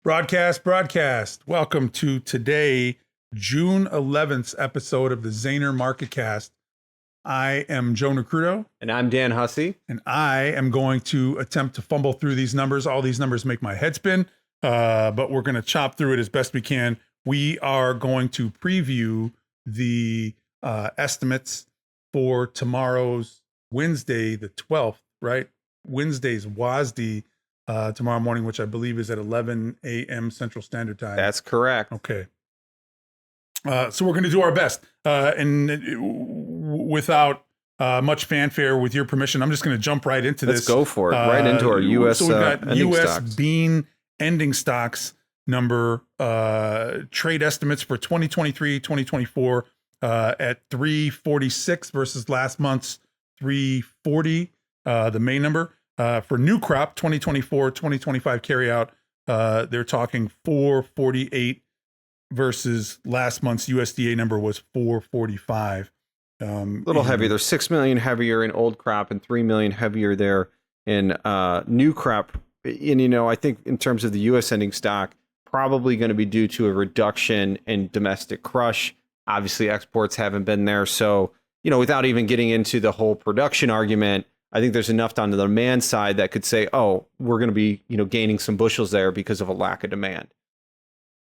Broadcast. Welcome to today, June 11th episode of the Zaner MarketCast. I am Joe Nikruto. And I'm Dan Hussey. And I am going to attempt to fumble through these numbers. All these numbers make my head spin, but we're going to chop through it as best we can. We are going to preview the estimates for tomorrow's Wednesday, the 12th, right? Wednesday's WASDE tomorrow morning, which I believe is at 11 a.m. Central Standard Time. That's correct. Okay. So we're going to do our best. And without much fanfare, with your permission, I'm just going to jump right into this. Let's go for it. Right into our U.S. So we've got U.S. stocks. bean ending stocks number, trade estimates for 2023, 2024 at 346 versus last month's 340, the May number. For new crop 2024, 2025 carryout, they're talking 448 versus last month's USDA number was 445. A little heavier. There's 6 million heavier in old crop and 3 million heavier there in new crop. And, you know, I think in terms of the U.S. ending stock, probably going to be due to a reduction in domestic crush. Obviously, exports haven't been there. So, you know, without even getting into the whole production argument, I think there's enough on the demand side that could say, oh, we're going to be, you know, gaining some bushels there because of a lack of demand.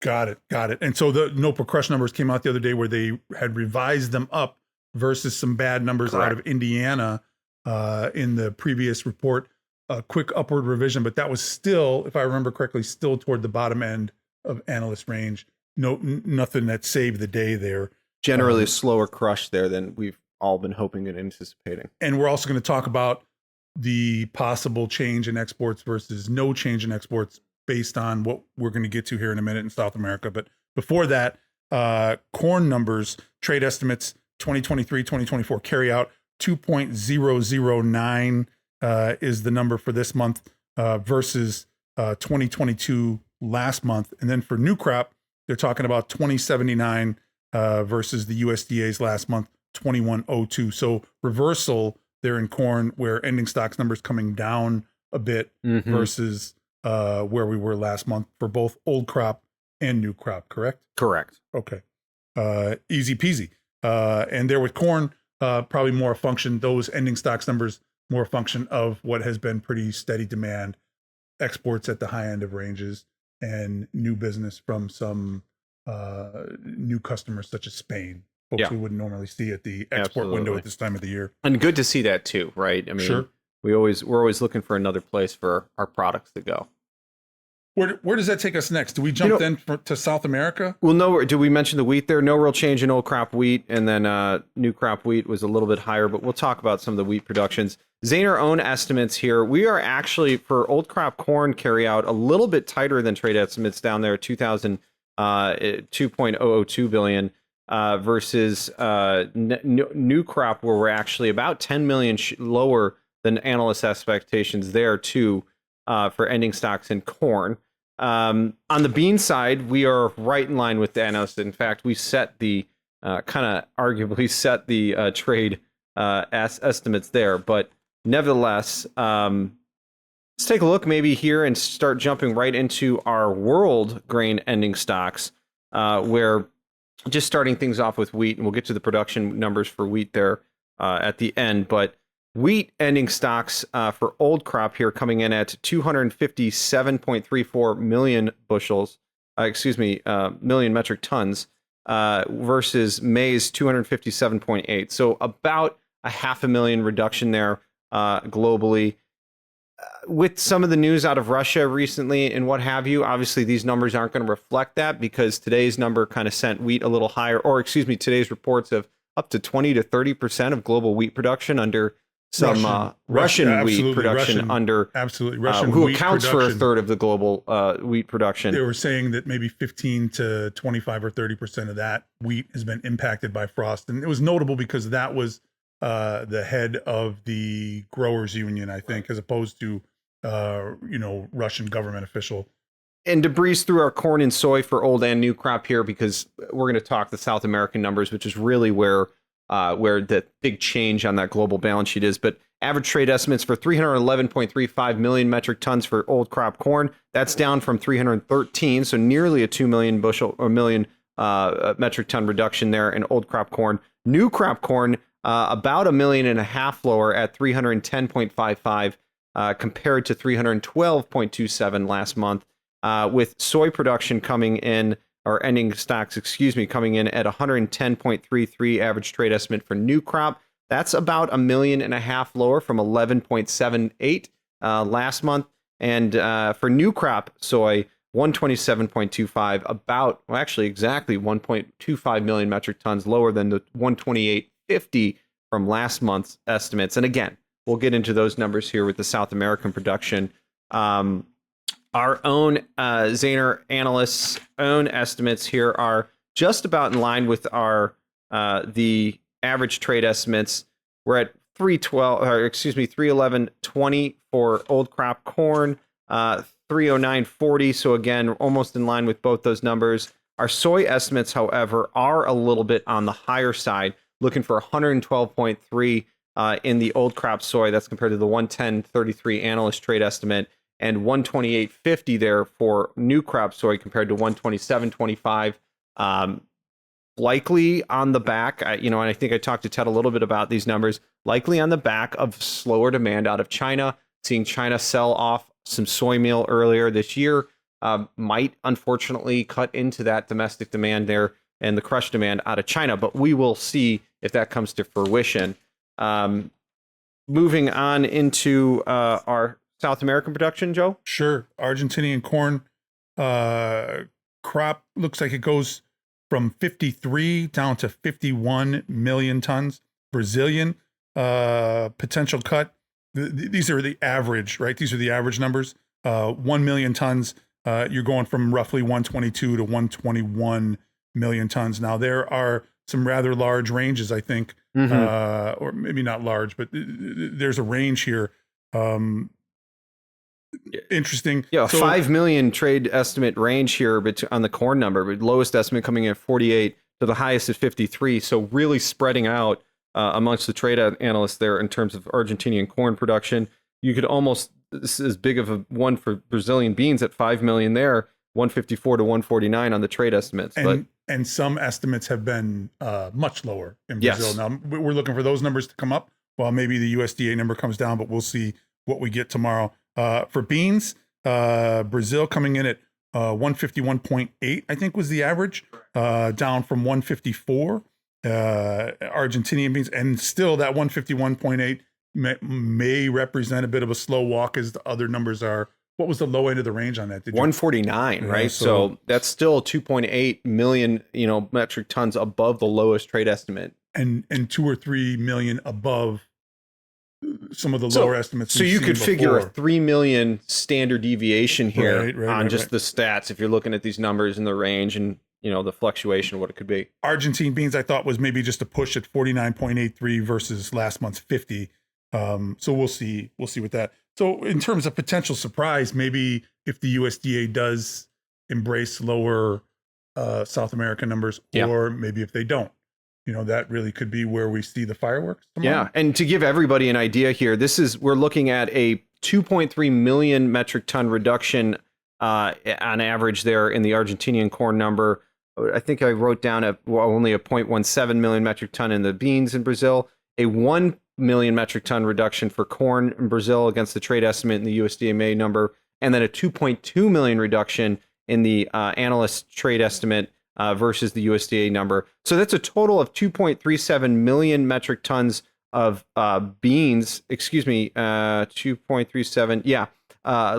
Got it. And so the NOPA crush numbers came out the other day where they had revised them up versus some bad numbers Correct. out of Indiana in the previous report. A quick upward revision, but that was still, if I remember correctly, still toward the bottom end of analyst range. Nothing that saved the day there. Generally a slower crush there than we've all been hoping and anticipating. And we're also going to talk about the possible change in exports versus no change in exports based on what we're going to get to here in a minute in South America. But before that, corn numbers, trade estimates, 2023, 2024 carryout, 2.009 is the number for this month versus 2022 last month. And then for new crop, they're talking about 2079 versus the USDA's last month, 2102. So reversal there in corn, where ending stocks numbers coming down a bit versus where we were last month for both old crop and new crop, correct? Correct. Okay. Easy peasy. And there with corn, probably more a function, those ending stocks numbers, more a function of what has been pretty steady demand, exports at the high end of ranges, and new business from some new customers such as Spain. Folks we wouldn't normally see at the export window at this time of the year. And good to see that too, right? I mean, sure. we're always looking for another place for our products to go. Where does that take us next? Do we jump to South America? Well, do we mention the wheat there? No real change in old crop wheat, and then new crop wheat was a little bit higher, but we'll talk about some of the wheat productions. Zaner own estimates here. We are actually, for old crop corn carryout, a little bit tighter than trade estimates down there, 2.002 billion. Versus new crop, where we're actually about 10 million lower than analyst expectations there too, for ending stocks in corn. On the bean side, we are right in line with the analysts. In fact, we set the arguably set the trade estimates there. But nevertheless, let's take a look maybe here and start jumping right into our world grain ending stocks, where just starting things off with wheat, and we'll get to the production numbers for wheat there at the end. But wheat ending stocks for old crop here coming in at 257.34 million bushels, million metric tons versus May's 257.8. So about a 500,000 reduction there globally. With some of the news out of Russia recently and what have you, obviously these numbers aren't going to reflect that, because today's number kind of sent wheat a little higher, today's reports of up to 20 to 30% of global wheat production under some Russian wheat production who accounts for a third of the global wheat production. They were saying that maybe 15 to 25 or 30% of that wheat has been impacted by frost. And it was notable because that was the head of the growers union, I think, as opposed to Russian government official. And to breeze through our corn and soy for old and new crop here, because we're going to talk the South American numbers, which is really where where the big change on that global balance sheet is. But average trade estimates for 311.35 million metric tons for old crop corn. That's down from 313, so nearly a 2 million bushel or million metric ton reduction there in old crop corn. New crop corn, about 1.5 million lower at 310.55 compared to 312.27 last month, with soy production coming in, or ending stocks, coming in at 110.33 average trade estimate for new crop. That's about 1.5 million lower from 11.78 last month. And for new crop soy, 127.25, exactly 1.25 million metric tons lower than the 128.50 from last month's estimates. And again, we'll get into those numbers here with the South American production. Our own Zaner analysts' own estimates here are just about in line with our the average trade estimates. We're at 311.20 for old crop corn, 309.40. So again, almost in line with both those numbers. Our soy estimates, however, are a little bit on the higher side, looking for 112.3 in the old crop soy. That's compared to the 110.33 analyst trade estimate, and 128.50 there for new crop soy compared to 127.25. Likely on the back, and I think I talked to Ted a little bit about these numbers, likely on the back of slower demand out of China. Seeing China sell off some soy meal earlier this year might unfortunately cut into that domestic demand there and the crush demand out of China, but we will see if that comes to fruition. Moving on into our South American production, Joe? Sure. Argentinian corn crop looks like it goes from 53 down to 51 million tons. Brazilian potential cut. These are the average, right? These are the average numbers. 1 million tons. You're going from roughly 122 to 121 million tons. Now, there are some rather large ranges, I think, or maybe not large, but there's a range here. Interesting. Yeah, so, 5 million trade estimate range here on the corn number, but lowest estimate coming in at 48 to the highest at 53. So really spreading out amongst the trade analysts there in terms of Argentinian corn production. You could almost, this is as big of a one for Brazilian beans at 5 million there, 154 to 149 on the trade estimates. And some estimates have been much lower in Brazil. Yes. Now, we're looking for those numbers to come up. Well, maybe the USDA number comes down, but we'll see what we get tomorrow. For beans, Brazil coming in at 151.8, I think was the average, down from 154. Argentinian beans, and still that 151.8 may represent a bit of a slow walk as the other numbers are. What was the low end of the range on that? 149, right? So that's still 2.8 million, metric tons above the lowest trade estimate, and 2 or 3 million above some of the lower estimates. So you could figure a 3 million standard deviation here on just the stats if you're looking at these numbers in the range and the fluctuation of what it could be. Argentine beans, I thought, was maybe just a push at 49.83 versus last month's 50. So we'll see with that. So in terms of potential surprise, maybe if the USDA does embrace lower South American numbers, or maybe if they don't. That really could be where we see the fireworks tomorrow. Yeah, and to give everybody an idea here, we're looking at a 2.3 million metric ton reduction on average there in the Argentinian corn number. I think I wrote down only a 0.17 million metric ton in the beans in Brazil, a 1 million metric ton reduction for corn in Brazil against the trade estimate in the USDA May number, and then a 2.2 million reduction in the analyst trade estimate versus the USDA number. So that's a total of 2.37 million metric tons of beans, 2.37,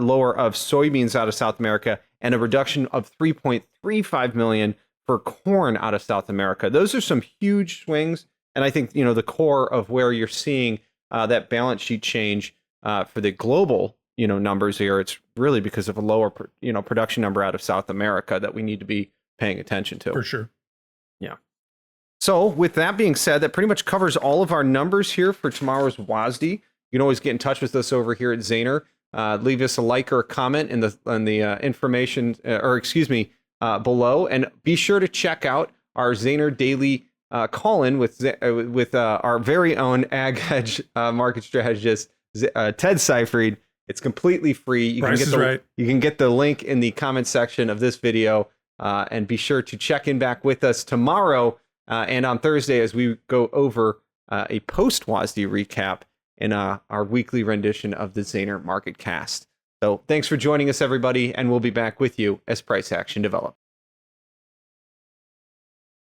lower of soybeans out of South America, and a reduction of 3.35 million for corn out of South America. Those are some huge swings. And I think, the core of where you're seeing that balance sheet change for the global, numbers here, it's really because of a lower, production number out of South America that we need to be paying attention to. For sure. Yeah. So with that being said, that pretty much covers all of our numbers here for tomorrow's WASDE. You can always get in touch with us over here at Zaner. Leave us a like or a comment in the information, below, and be sure to check out our Zaner Daily call in with our very own ag hedge market strategist, Ted Seifried. It's completely free. You can get the link in the comment section of this video, and be sure to check in back with us tomorrow and on Thursday as we go over a post WASDE recap in our weekly rendition of the Zaner MarketCast. So thanks for joining us, everybody, and we'll be back with you as price action develops.